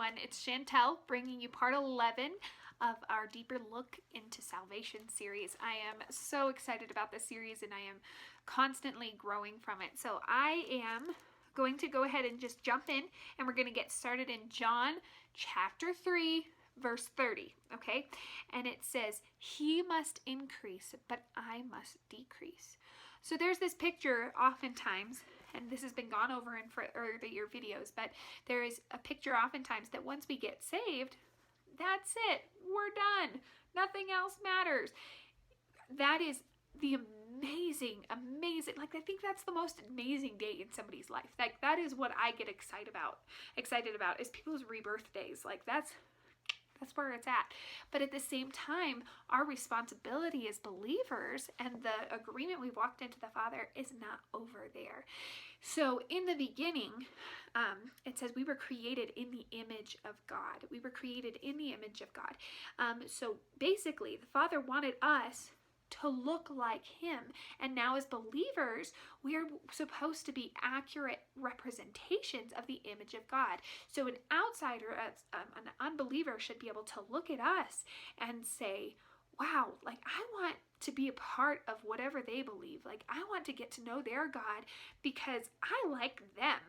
everyone. It's Chantel bringing you part 11 of our Deeper Look into Salvation series. I am so excited about this series and I am constantly growing from it. So I am going to go ahead and just jump in and we're going to get started in John chapter 3 verse 30, okay? And it says, "He must increase, but I must decrease." So there's this picture oftentimes, and this has been gone over in earlier videos, but there is a picture oftentimes that once we get saved, that's it. We're done. Nothing else matters. That is the amazing, like I think that's the most amazing day in somebody's life. Like that is what I get excited about is people's rebirth days. Like that's where it's at. But at the same time, our responsibility as believers and the agreement we walked into the Father is not over there. So in the beginning, it says we were created in the image of God. We were created in the image of God. So basically, the Father wanted us to look like him. And now as believers, we are supposed to be accurate representations of the image of God. So an outsider, an unbeliever should be able to look at us and say, wow, like I want to be a part of whatever they believe. Like I want to get to know their God because I like them.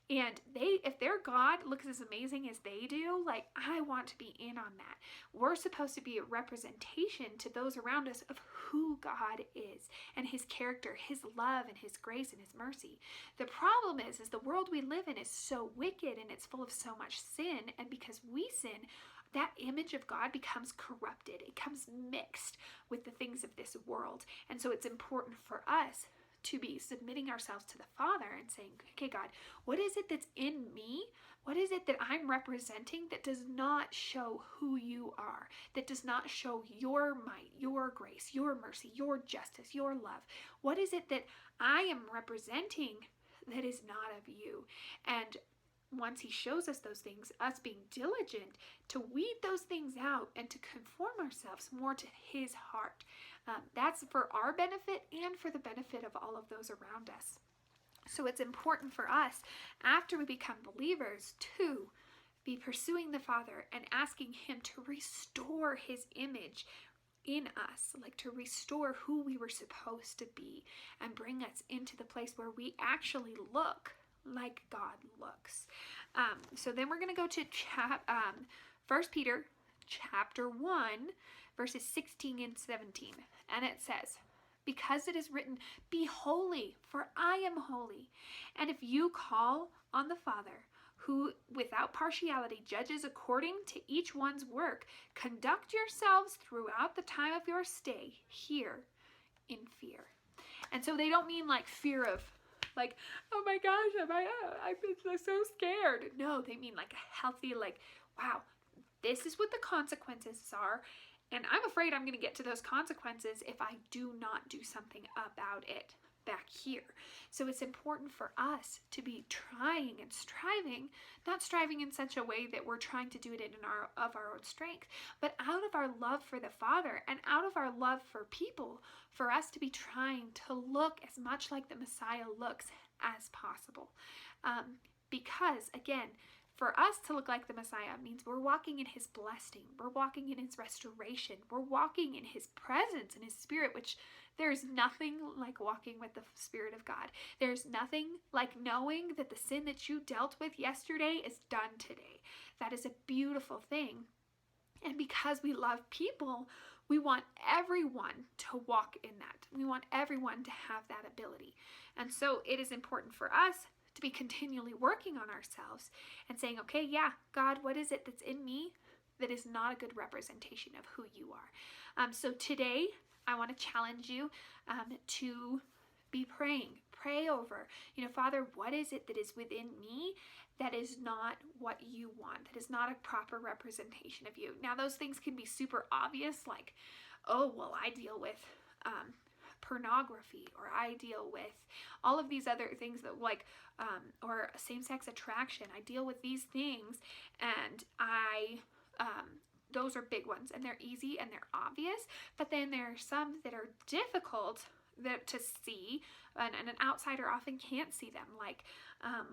And if their God looks as amazing as they do, like I want to be in on that. We're supposed to be a representation to those around us of who God is and his character, his love and his grace and his mercy. The problem is the world we live in is so wicked and it's full of so much sin. And because we sin, that image of God becomes corrupted. It becomes mixed with the things of this world. And so it's important for us to be submitting ourselves to the Father and saying, okay, God, what is it that's in me? What is it that I'm representing that does not show who you are, that does not show your might, your grace, your mercy, your justice, your love? What is it that I am representing that is not of you? And once he shows us those things, us being diligent to weed those things out and to conform ourselves more to his heart. That's for our benefit and for the benefit of all of those around us. So it's important for us, after we become believers, to be pursuing the Father and asking him to restore his image in us, like to restore who we were supposed to be and bring us into the place where we actually look like God looks. So then we're going to go to 1 Peter chapter 1, verses 16 and 17. And it says, "Because it is written, 'Be holy, for I am holy.' And if you call on the Father, who without partiality judges according to each one's work, conduct yourselves throughout the time of your stay here in fear." And so they don't mean like fear of like, oh my gosh, I've been so scared. No, they mean like a healthy, like, wow, this is what the consequences are. And I'm afraid I'm going to get to those consequences if I do not do something about it back here. So it's important for us to be trying and striving, not striving in such a way that we're trying to do it of our own strength, but out of our love for the Father and out of our love for people, for us to be trying to look as much like the Messiah looks as possible. Because again, for us to look like the Messiah means we're walking in his blessing, we're walking in his restoration, we're walking in his presence and his spirit, which there's nothing like walking with the Spirit of God. There's nothing like knowing that the sin that you dealt with yesterday is done today. That is a beautiful thing. And because we love people, we want everyone to walk in that. We want everyone to have that ability. And so it is important for us to be continually working on ourselves and saying, okay, yeah, God, what is it that's in me that is not a good representation of who you are? So today, I want to challenge you to be praying. Pray over, Father, what is it that is within me that is not what you want, that is not a proper representation of you? Now, those things can be super obvious, like, oh, well, I deal with pornography, or I deal with all of these other things that or same-sex attraction. I deal with these things and those are big ones and they're easy and they're obvious, but then there are some that are difficult to see and an outsider often can't see them. Like,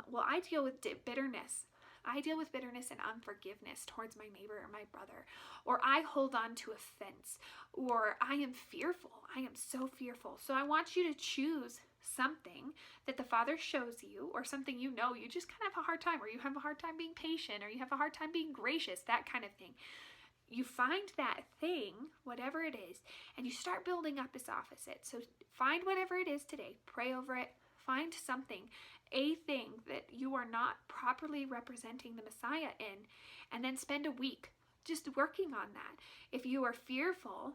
well, I deal with bitterness. I deal with bitterness and unforgiveness towards my neighbor or my brother, or I hold on to offense, or I am fearful. I am so fearful. So I want you to choose something that the Father shows you, or something you know you just kind of have a hard time, or you have a hard time being patient, or you have a hard time being gracious, that kind of thing. You find that thing, whatever it is, and you start building up its opposite. So find whatever it is today, pray over it, find something, a thing that you are not properly representing the Messiah in, and then spend a week just working on that. If you are fearful,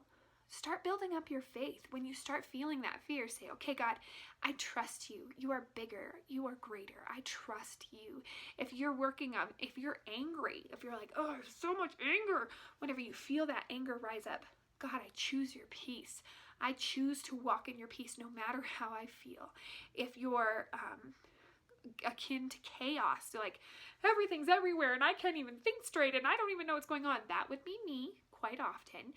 start building up your faith. When you start feeling that fear, say, okay, God, I trust you. You are bigger. You are greater. I trust you. If you're angry, if you're like, oh, there's so much anger, whenever you feel that anger rise up, God, I choose your peace. I choose to walk in your peace no matter how I feel. If you're akin to chaos, so like everything's everywhere and I can't even think straight and I don't even know what's going on, that would be me quite often.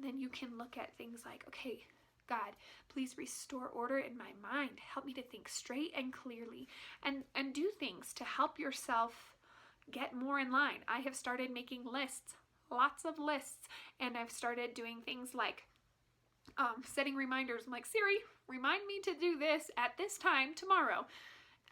Then you can look at things like, okay, God, please restore order in my mind. Help me to think straight and clearly, and do things to help yourself get more in line. I have started making lists, lots of lists, and I've started doing things like setting reminders. I'm like, Siri, remind me to do this at this time tomorrow.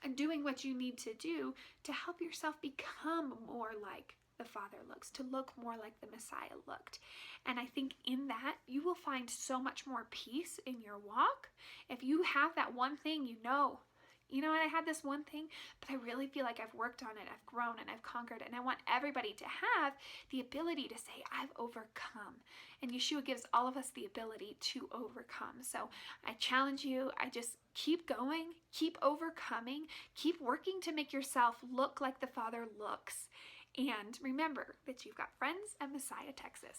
And doing what you need to do to help yourself become more like the Father looks, to look more like the Messiah looked. And I think in that, you will find so much more peace in your walk. If you have that one thing, I had this one thing, but I really feel like I've worked on it, I've grown, and I've conquered it. And I want everybody to have the ability to say, I've overcome. And Yeshua gives all of us the ability to overcome. So I challenge you, I just keep going, keep overcoming, keep working to make yourself look like the Father looks. And remember that you've got friends at Messiah, Texas.